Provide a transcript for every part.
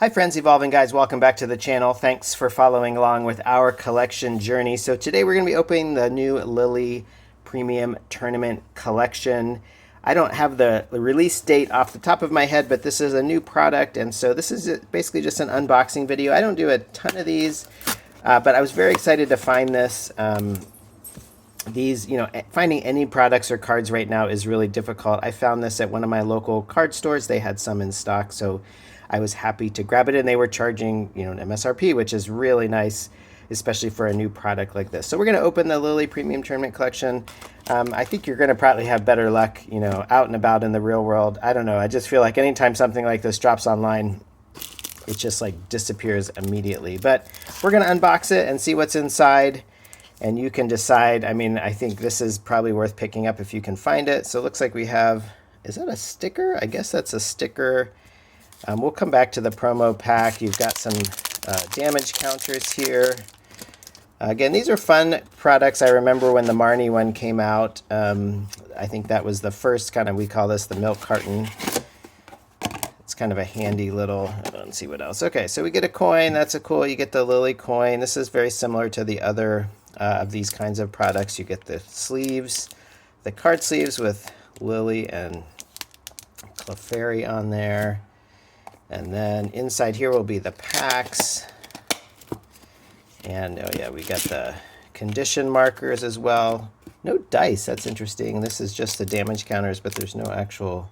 Hi friends, Evolving Guys, welcome back to the channel. Thanks for following along with our collection journey. So today we're going to be opening the new Lillie Premium Tournament Collection. I don't have the release date off the top of my head, but this is a new product, and so this is basically just an unboxing video. I don't do a ton of these, but I was very excited to find this. Finding any products or cards right now is really difficult. I found this at one of my local card stores. They had some in stock, so I was happy to grab it, and they were charging, an MSRP, which is really nice, especially for a new product like this. So we're going to open the Lillie Premium Tournament Collection. I think you're going to probably have better luck, out and about in the real world. I don't know. I just feel like anytime something like this drops online, it just like disappears immediately. But we're going to unbox it and see what's inside, and you can decide. I mean, I think this is probably worth picking up if you can find it. So it looks like we have, is that a sticker? I guess that's a sticker. We'll come back to the promo pack. You've got some damage counters here. Again, these are fun products. I remember when the Marnie one came out. I think that was the first kind of, we call this the milk carton. It's kind of a handy little, let's see what else. Okay, so we get a coin. That's a cool, you get the Lillie coin. This is very similar to the other of these kinds of products. You get the sleeves, the card sleeves with Lillie and Clefairy on there. And then inside here will be the packs. And, oh yeah, we got the condition markers as well. No dice, that's interesting. This is just the damage counters, but there's no actual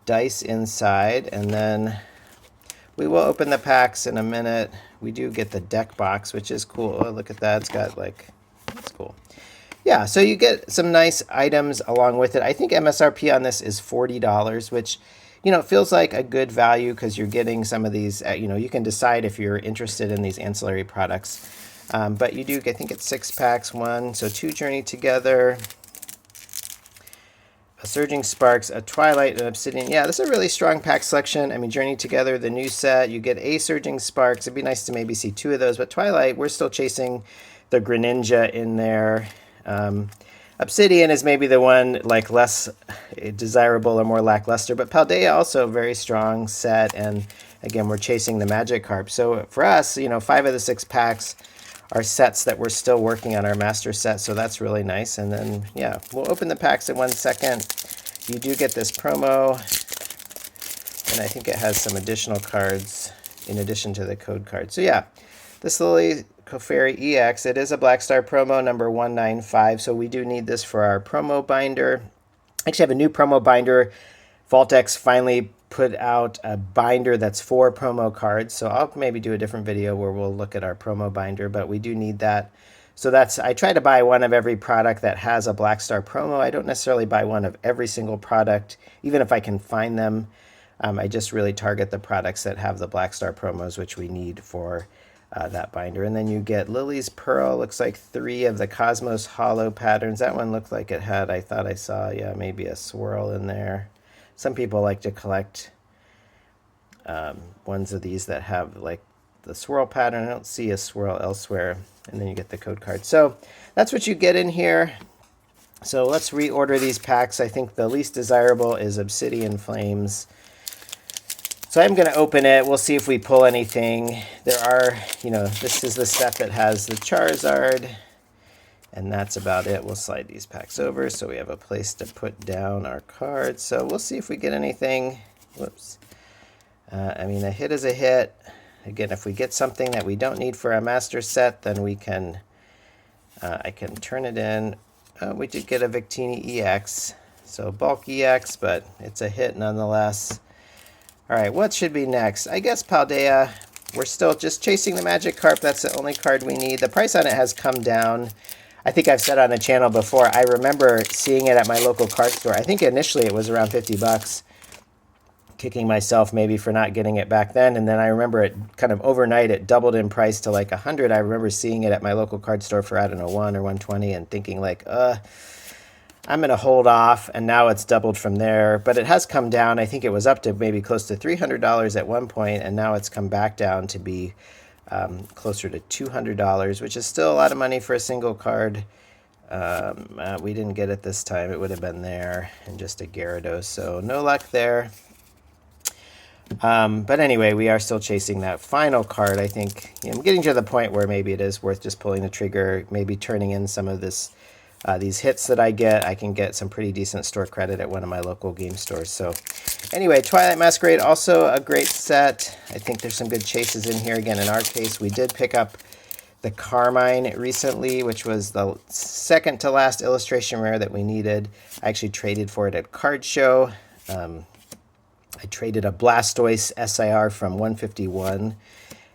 dice inside. And then we will open the packs in a minute. We do get the deck box, which is cool. Oh, look at that, it's got like, that's cool. Yeah, so you get some nice items along with it. I think MSRP on this is $40, which, it feels like a good value because you're getting some of these, you can decide if you're interested in these ancillary products. But you do, I think it's 6 packs, so 2 Journey Together, a Surging Sparks, a Twilight, an Obsidian. Yeah, this is a really strong pack selection. I mean, Journey Together, the new set, you get a Surging Sparks. It'd be nice to maybe see 2 of those, but Twilight, we're still chasing the Greninja in there. Obsidian is maybe the one like less desirable or more lackluster, but Paldea also a very strong set, and again we're chasing the Magikarp. So for us, 5 of the 6 packs are sets that we're still working on our master set, so that's really nice. And then yeah, we'll open the packs in 1 second. You do get this promo, and I think it has some additional cards in addition to the code card. So yeah, this Lillie Clefairy EX, it is a Black Star promo number 195, so we do need this for our promo binder. I actually have a new promo binder. Vault-X finally put out a binder that's 4 promo cards, so I'll maybe do a different video where we'll look at our promo binder, but we do need that. So I try to buy one of every product that has a Black Star promo. I don't necessarily buy one of every single product, even if I can find them. I just really target the products that have the Black Star promos, which we need for that binder. And then you get Lillie's Pearl, looks like 3 of the Cosmos Hollow patterns. That one looked like it had, I thought I saw, yeah, maybe a swirl in there. Some people like to collect ones of these that have like the swirl pattern. I don't see a swirl elsewhere. And then you get the code card. So that's what you get in here. So let's reorder these packs. I think the least desirable is Obsidian Flames. So I'm going to open it. We'll see if we pull anything. There are, this is the set that has the Charizard, and that's about it. We'll slide these packs over so we have a place to put down our cards. So we'll see if we get anything. Whoops. I mean, a hit is a hit. Again, if we get something that we don't need for our master set, then we can, I can turn it in. We did get a Victini EX, so bulk EX, but it's a hit nonetheless. All right, what should be next? I guess Paldea. We're still just chasing the Magikarp. That's the only card we need. The price on it has come down. I think I've said on the channel before, I remember seeing it at my local card store. I think initially it was around 50 bucks. Kicking myself maybe for not getting it back then. And then I remember it kind of overnight, it doubled in price to like 100. I remember seeing it at my local card store for, I don't know, 1 or 120 and thinking like, I'm going to hold off, and now it's doubled from there. But it has come down. I think it was up to maybe close to $300 at one point, and now it's come back down to be closer to $200, which is still a lot of money for a single card. We didn't get it this time. It would have been there, and just a Gyarados, so no luck there. But anyway, we are still chasing that final card. I think I'm getting to the point where maybe it is worth just pulling the trigger, maybe turning in some of these hits that I get. I can get some pretty decent store credit at one of my local game stores. So anyway, Twilight Masquerade, also a great set. I think there's some good chases in here. Again, in our case, we did pick up the Carmine recently, which was the second to last illustration rare that we needed. I actually traded for it at Card Show. I traded a Blastoise SIR from 151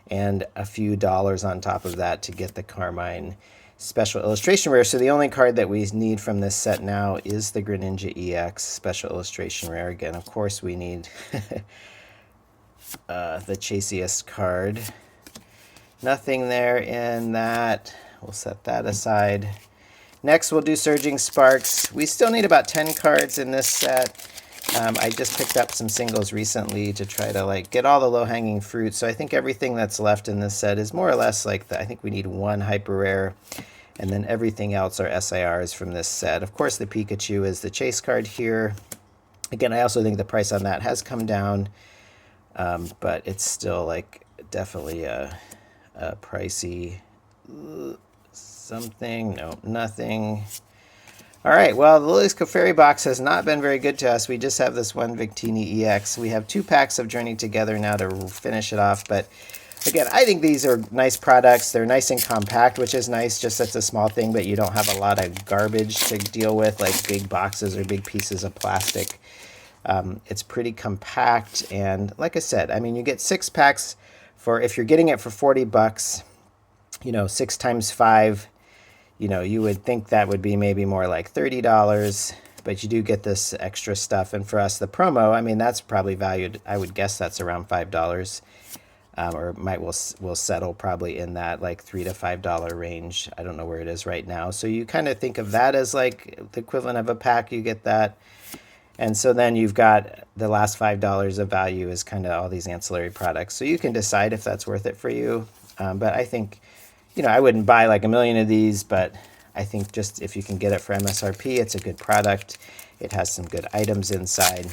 and a few dollars on top of that to get the Carmine special illustration rare. So the only card that we need from this set now is the Greninja EX special illustration rare. Again, of course, we need the chasiest card. Nothing there in that. We'll set that aside. Next, we'll do Surging Sparks. We still need about 10 cards in this set. I just picked up some singles recently to try to get all the low-hanging fruit. So I think everything that's left in this set is more or less I think we need one hyper rare, and then everything else are SIRs from this set. Of course, the Pikachu is the chase card here. Again, I also think the price on that has come down, but it's still definitely a pricey something. No, nothing. All right, well, the Lillie's Clefairy box has not been very good to us. We just have this one Victini EX. We have 2 packs of Journey Together now to finish it off. But again, I think these are nice products. They're nice and compact, which is nice. Just that's a small thing, but you don't have a lot of garbage to deal with, like big boxes or big pieces of plastic. It's pretty compact. And like I said, I mean, you get 6 packs for, if you're getting it for $40, 6 times 5, you would think that would be maybe more like $30, but you do get this extra stuff. And for us, the promo, I mean, that's probably valued, I would guess that's around $5, or will settle probably in that $3 to $5 range. I don't know where it is right now. So you kind of think of that as the equivalent of a pack. You get that. And so then you've got the last $5 of value is kind of all these ancillary products. So you can decide if that's worth it for you. But I think, I wouldn't buy a million of these, but I think just if you can get it for MSRP, it's a good product. It has some good items inside.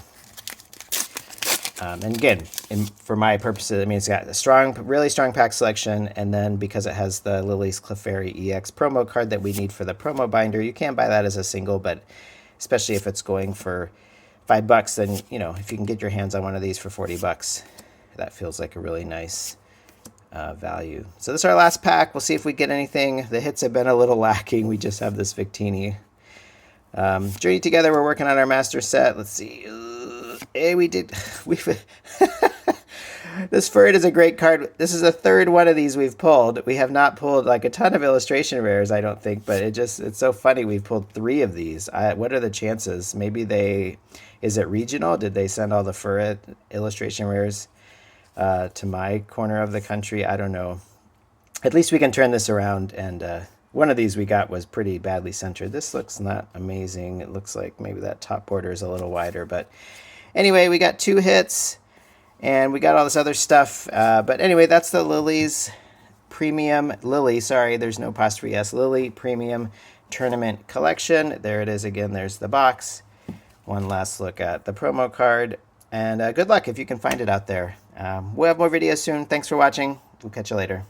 And again, for my purposes, I mean, it's got a really strong pack selection. And then because it has the Lillie's Clefairy EX promo card that we need for the promo binder, you can buy that as a single, but especially if it's going for $5, then, if you can get your hands on one of these for $40, that feels like a really nice value. So this is our last pack. We'll see if we get anything. The hits have been a little lacking. We just have this Victini. Journey Together, we're working on our master set. Let's see. Hey, this Furret is a great card. This is the third one of these we've pulled. We have not pulled a ton of illustration rares, I don't think, but it's so funny. We've pulled 3 of these. What are the chances? Maybe is it regional? Did they send all the Furret illustration rares to my corner of the country? I don't know. At least we can turn this around, and one of these we got was pretty badly centered. This looks not amazing. It looks like maybe that top border is a little wider, but anyway, we got 2 hits, and we got all this other stuff. But anyway, that's the Lillie's Premium, there's no apostrophe S, Lillie Premium Tournament Collection. There it is again. There's the box. One last look at the promo card, and good luck if you can find it out there. We'll have more videos soon. Thanks for watching. We'll catch you later.